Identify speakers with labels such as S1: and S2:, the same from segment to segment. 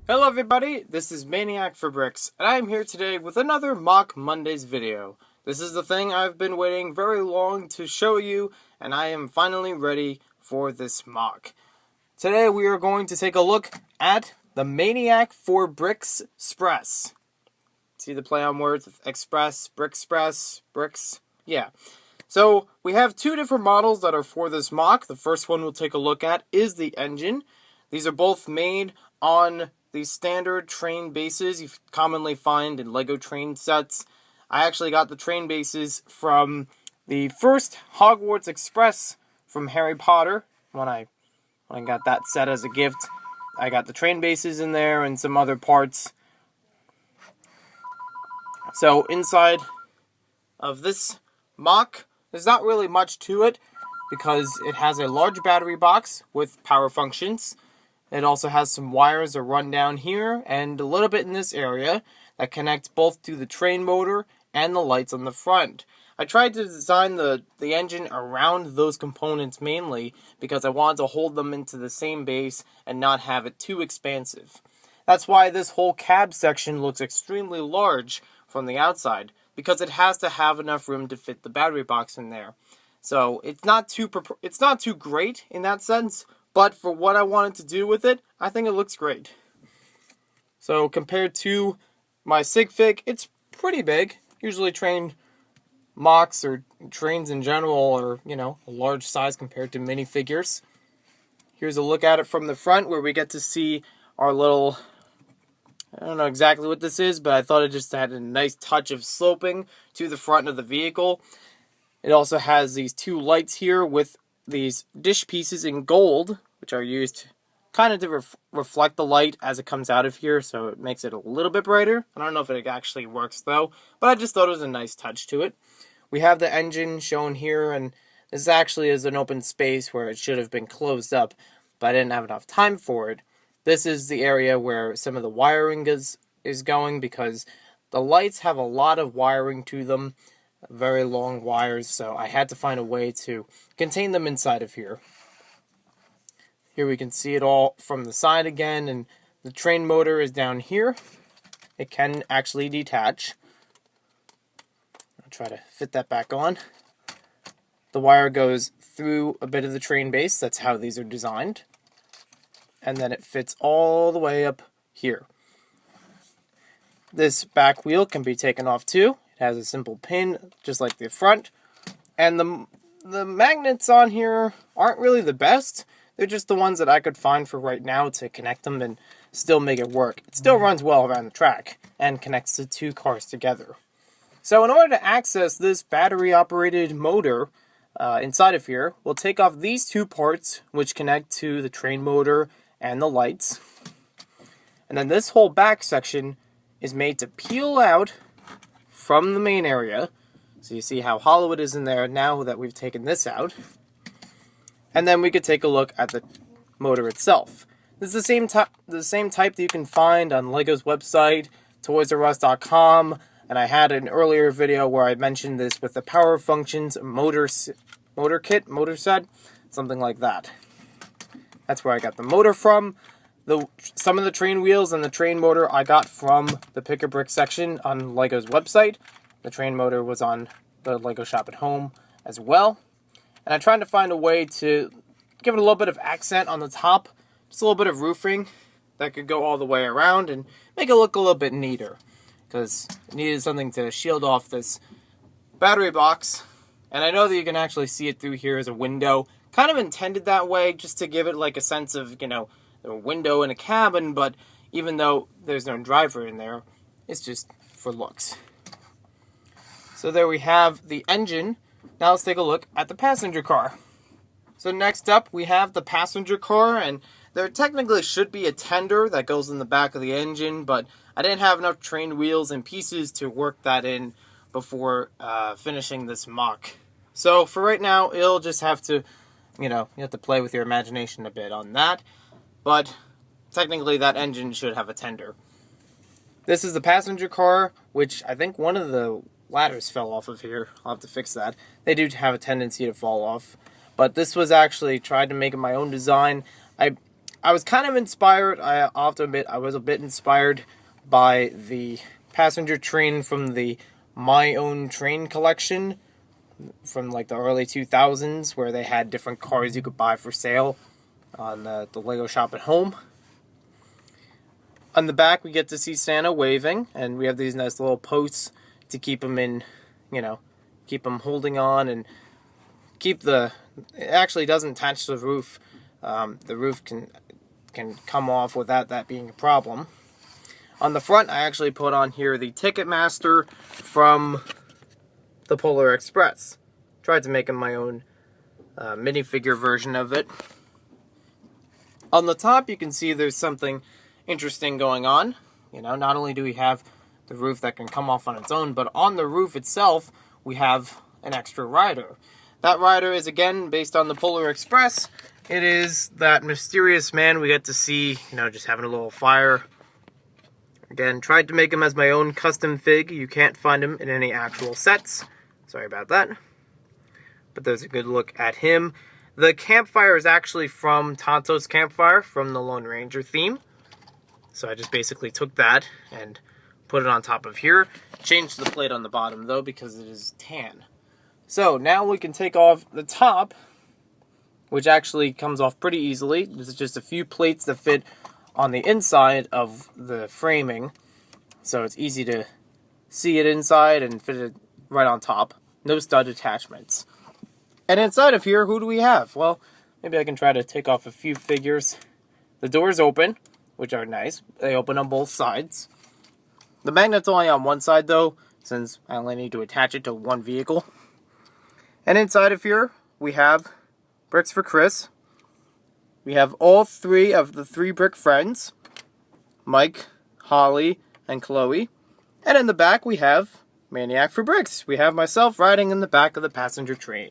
S1: Hello everybody, this is Maniac4Bricks, and I am here today with another Mock Mondays video. This is the thing I've been waiting very long to show you, and I am finally ready for this mock. Today we are going to take a look at the Maniac4Bricks-press. See the play on words with express, bricks, yeah. So we have two different models that are for this mock. The first one we'll take a look at is the engine. These are both made on the standard train bases you commonly find in LEGO train sets. I actually got the train bases from the first Hogwarts Express from Harry Potter. When I got that set as a gift, I got the train bases in there and some other parts. So inside of this mock, there's not really much to it because it has a large battery box with power functions. It also has some wires that run down here and a little bit in this area that connects both to the train motor and the lights on the front. I tried to design the engine around those components mainly because I wanted to hold them into the same base and not have it too expansive. That's why this whole cab section looks extremely large from the outside, because it has to have enough room to fit the battery box in there. So it's not too great in that sense, but for what I wanted to do with it, I think it looks great. So compared to my sig fig, it's pretty big. Usually train mocks or trains in general are, a large size compared to minifigures. Here's a look at it from the front where we get to see our little, I don't know exactly what this is, but I thought it just had a nice touch of sloping to the front of the vehicle. It also has these two lights here with these dish pieces in gold, which are used kind of to reflect the light as it comes out of here, so it makes it a little bit brighter. I don't know if it actually works though, but I just thought it was a nice touch to it. We have the engine shown here, and this actually is an open space where it should have been closed up, but I didn't have enough time for it. This is the area where some of the wiring is going, because the lights have a lot of wiring to them, very long wires, so I had to find a way to contain them inside of here. Here we can see it all from the side again, and the train motor is down here. It can actually detach. I'll try to fit that back on. The wire goes through a bit of the train base. That's how these are designed. And then it fits all the way up here. This back wheel can be taken off too. It has a simple pin, just like the front. And the magnets on here aren't really the best. They're just the ones that I could find for right now to connect them and still make it work. It still runs well around the track and connects the two cars together. So in order to access this battery-operated motor inside of here, we'll take off these two parts, which connect to the train motor and the lights. And then this whole back section is made to peel out from the main area. So you see how hollow it is in there now that we've taken this out. And then we could take a look at the motor itself. This is the same type that you can find on LEGO's website, toysrus.com, and I had an earlier video where I mentioned this with the Power Functions motor set, something like that. That's where I got the motor from. Some of the train wheels and the train motor I got from the Pick a Brick section on LEGO's website. The train motor was on the LEGO Shop at Home as well. And I'm trying to find a way to give it a little bit of accent on the top. Just a little bit of roofing that could go all the way around and make it look a little bit neater. Because it needed something to shield off this battery box. And I know that you can actually see it through here as a window. Kind of intended that way, just to give it like a sense of, a window in a cabin. But even though there's no driver in there, it's just for looks. So there we have the engine. Now let's take a look at the passenger car. So next up we have the passenger car, and there technically should be a tender that goes in the back of the engine, but I didn't have enough train wheels and pieces to work that in before finishing this mock. So for right now, it'll just have to, you have to play with your imagination a bit on that, but technically that engine should have a tender. This is the passenger car, which I think one of the ladders fell off of here. I'll have to fix that. They do have a tendency to fall off. But this was actually tried to make it my own design. I I was kind of inspired, I'll have to admit, I was a bit inspired by the passenger train from the My Own Train collection from like the early 2000s, where they had different cars you could buy for sale on the Lego shop at home. On the back, we get to see Santa waving, and we have these nice little posts to keep him in, keep him holding on, and keep it actually doesn't attach to the roof. The roof can come off without that being a problem. On the front, I actually put on here the Ticketmaster from the Polar Express. Tried to make him my own minifigure version of it. On the top, you can see there's something interesting going on. Not only do we have the roof that can come off on its own, but on the roof itself, we have an extra rider. That rider is, again, based on the Polar Express. It is that mysterious man we get to see, just having a little fire. Again, tried to make him as my own custom fig. You can't find him in any actual sets. Sorry about that. But there's a good look at him. The campfire is actually from Tonto's Campfire, from the Lone Ranger theme. So I just basically took that and put it on top of here. Changed the plate on the bottom, though, because it is tan. So now we can take off the top, which actually comes off pretty easily. There's just a few plates that fit on the inside of the framing, so it's easy to see it inside and fit it right on top. No stud attachments. And inside of here, who do we have? Well, maybe I can try to take off a few figures. The doors open, which are nice. They open on both sides. The magnet's only on one side, though, since I only need to attach it to one vehicle. And inside of here, we have Bricks for Chris. We have all three of the 3 brick friends, Mike, Holly, and Chloe. And in the back, we have Maniac4Bricks. We have myself riding in the back of the passenger train.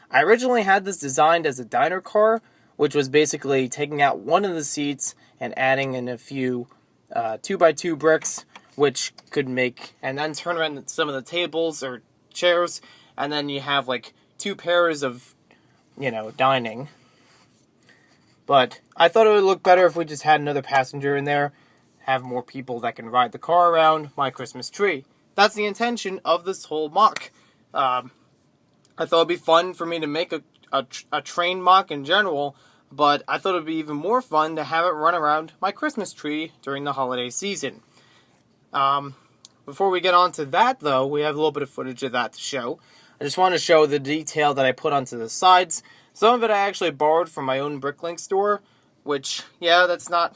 S1: I originally had this designed as a diner car, which was basically taking out one of the seats and adding in a few 2x2 bricks, which could make, and then turn around some of the tables or chairs, and then you have like 2 pairs of, dining. But I thought it would look better if we just had another passenger in there, have more people that can ride the car around my Christmas tree. That's the intention of this whole MOC. I thought it'd be fun for me to make a train MOC in general, but I thought it'd be even more fun to have it run around my Christmas tree during the holiday season. Before we get on to that, though, we have a little bit of footage of that to show. I just want to show the detail that I put onto the sides. Some of it I actually borrowed from my own Bricklink store, which, yeah, that's not,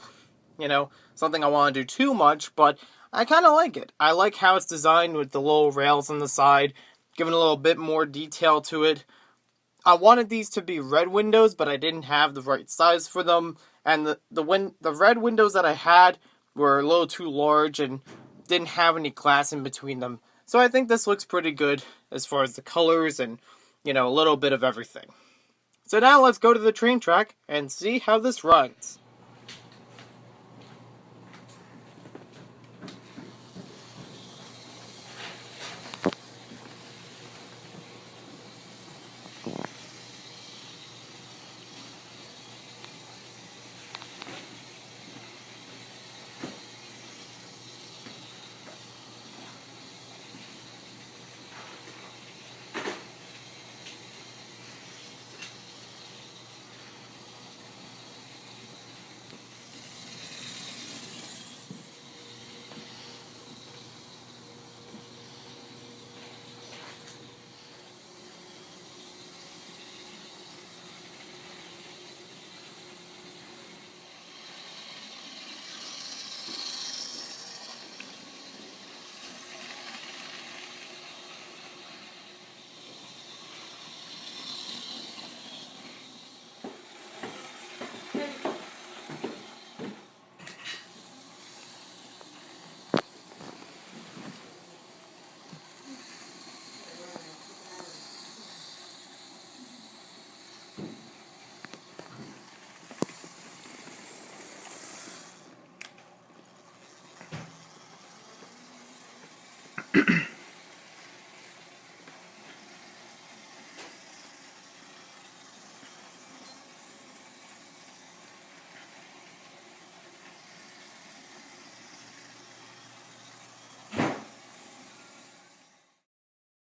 S1: something I want to do too much, but I kind of like it. I like how it's designed with the little rails on the side, giving a little bit more detail to it. I wanted these to be red windows, but I didn't have the right size for them, and the red windows that I had were a little too large and didn't have any glass in between them. So I think this looks pretty good as far as the colors and, a little bit of everything. So now let's go to the train track and see how this runs.